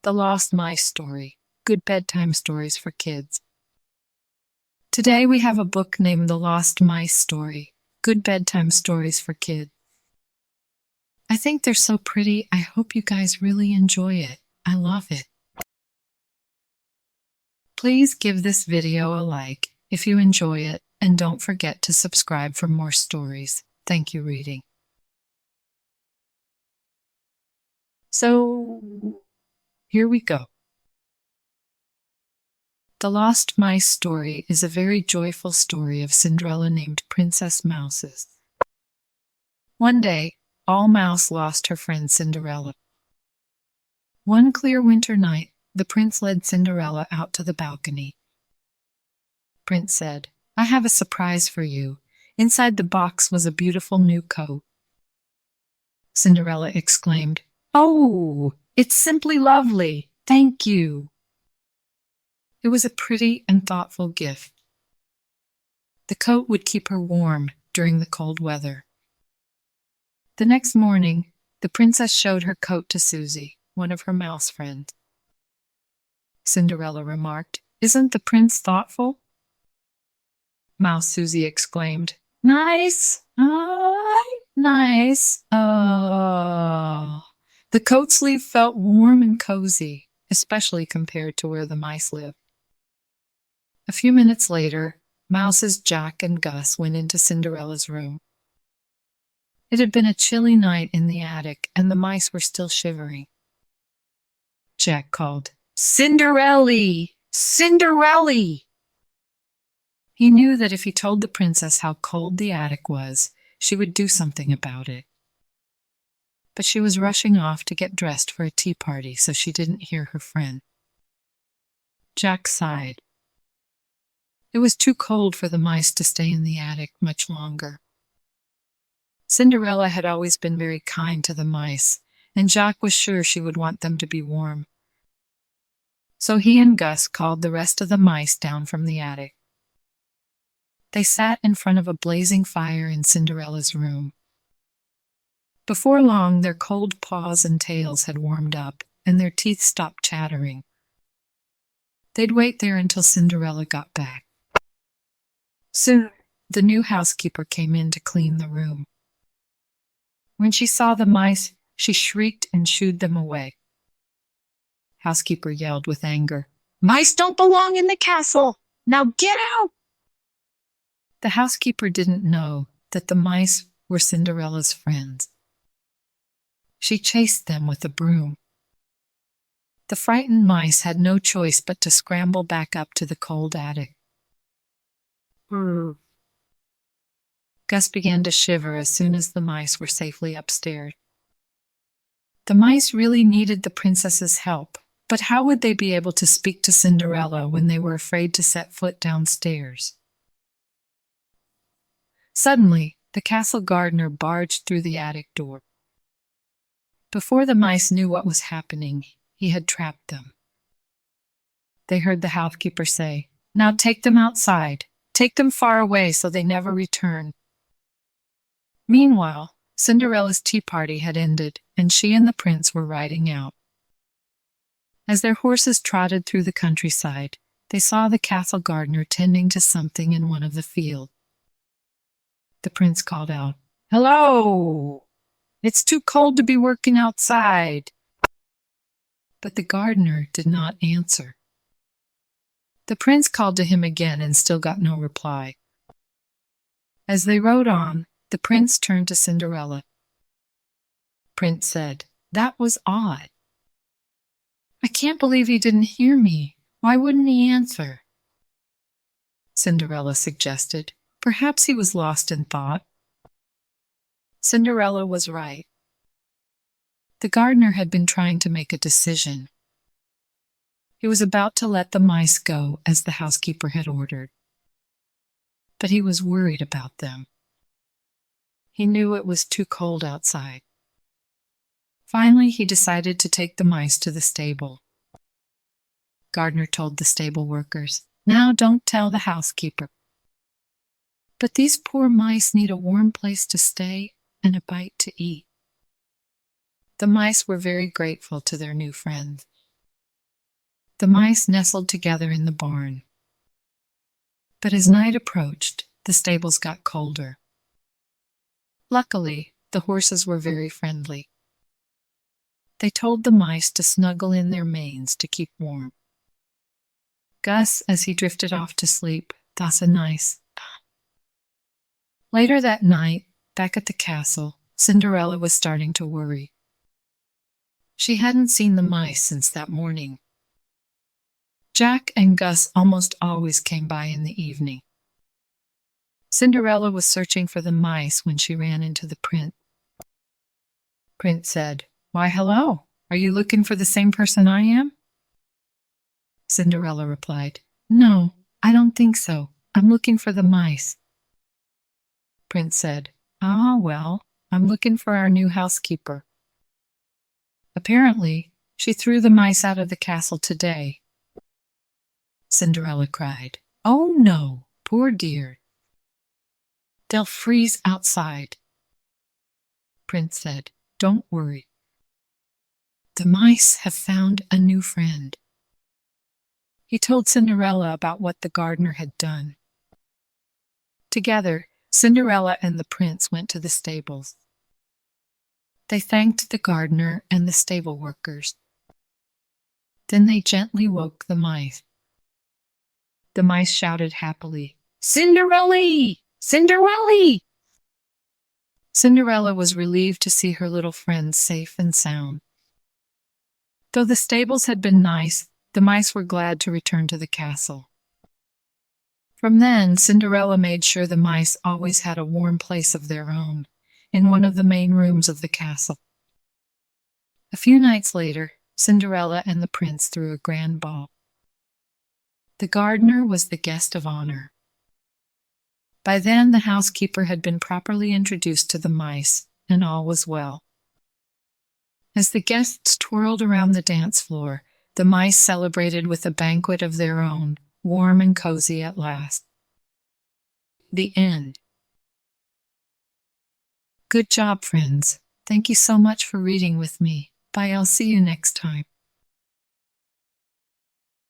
The Lost Mice Story. Good bedtime stories for kids. Today we have a book named The Lost Mice Story. Good bedtime stories for kids. I think they're so pretty. I hope you guys really enjoy it. I love it. Please give this video a like if you enjoy it, and don't forget to subscribe for more stories. Thank you, reading. So, here we go. The Lost Mice Story is a very joyful story of Cinderella named Princess Mouses. One day, all mouse lost her friend Cinderella. One clear winter night, the prince led Cinderella out to the balcony. Prince said, "I have a surprise for you." Inside the box was a beautiful new coat. Cinderella exclaimed, "Oh, it's simply lovely. Thank you." It was a pretty and thoughtful gift. The coat would keep her warm during the cold weather. The next morning, the princess showed her coat to Susie, one of her mouse friends. Cinderella remarked, "Isn't the prince thoughtful?" Mouse Susie exclaimed, "Nice! Nice! Oh." The coat sleeve felt warm and cozy, especially compared to where the mice lived. A few minutes later, Mouses Jack and Gus went into Cinderella's room. It had been a chilly night in the attic, and the mice were still shivering. Jack called, "Cinderella! Cinderella!" He knew that if he told the princess how cold the attic was, she would do something about it. But she was rushing off to get dressed for a tea party, so she didn't hear her friend. Jack sighed. It was too cold for the mice to stay in the attic much longer. Cinderella had always been very kind to the mice, and Jack was sure she would want them to be warm. So he and Gus called the rest of the mice down from the attic. They sat in front of a blazing fire in Cinderella's room. Before long, their cold paws and tails had warmed up, and their teeth stopped chattering. They'd wait there until Cinderella got back. Soon, the new housekeeper came in to clean the room. When she saw the mice, she shrieked and shooed them away. Housekeeper yelled with anger, "Mice don't belong in the castle! Now get out!" The housekeeper didn't know that the mice were Cinderella's friends. She chased them with a broom. The frightened mice had no choice but to scramble back up to the cold attic. Brr. Gus began to shiver as soon as the mice were safely upstairs. The mice really needed the princess's help, but how would they be able to speak to Cinderella when they were afraid to set foot downstairs? Suddenly, the castle gardener barged through the attic door. Before the mice knew what was happening, he had trapped them. They heard the housekeeper say, "Now take them outside. Take them far away so they never return." Meanwhile, Cinderella's tea party had ended, and she and the prince were riding out. As their horses trotted through the countryside, they saw the castle gardener tending to something in one of the fields. The prince called out, "Hello! It's too cold to be working outside." But the gardener did not answer. The prince called to him again and still got no reply. As they rode on, the prince turned to Cinderella. Prince said, "That was odd. I can't believe he didn't hear me. Why wouldn't he answer?" Cinderella suggested, "Perhaps he was lost in thought." Cinderella was right. The gardener had been trying to make a decision. He was about to let the mice go as the housekeeper had ordered. But he was worried about them. He knew it was too cold outside. Finally, he decided to take the mice to the stable. Gardener told the stable workers, "Now don't tell the housekeeper. But these poor mice need a warm place to stay and a bite to eat." The mice were very grateful to their new friends. The mice nestled together in the barn. But as night approached, the stables got colder. Luckily, the horses were very friendly. They told the mice to snuggle in their manes to keep warm. Gus, as he drifted off to sleep, thought a nice. Later that night, back at the castle, Cinderella was starting to worry. She hadn't seen the mice since that morning. Jack and Gus almost always came by in the evening. Cinderella was searching for the mice when she ran into the prince. Prince said, "Why, hello. Are you looking for the same person I am?" Cinderella replied, "No, I don't think so. I'm looking for the mice." Prince said, "Ah, well, I'm looking for our new housekeeper. Apparently, she threw the mice out of the castle today." Cinderella cried, "Oh no, poor dear. They'll freeze outside." Prince said, "Don't worry. The mice have found a new friend." He told Cinderella about what the gardener had done. Together, Cinderella and the prince went to the stables. They thanked the gardener and the stable workers. Then they gently woke the mice. The mice shouted happily, "Cinderella! Cinderella!" Cinderella was relieved to see her little friends safe and sound. Though the stables had been nice, the mice were glad to return to the castle. From then, Cinderella made sure the mice always had a warm place of their own, in one of the main rooms of the castle. A few nights later, Cinderella and the prince threw a grand ball. The gardener was the guest of honor. By then, the housekeeper had been properly introduced to the mice, and all was well. As the guests twirled around the dance floor, the mice celebrated with a banquet of their own, warm and cozy at last. The end. Good job, friends. Thank you so much for reading with me. Bye, I'll see you next time.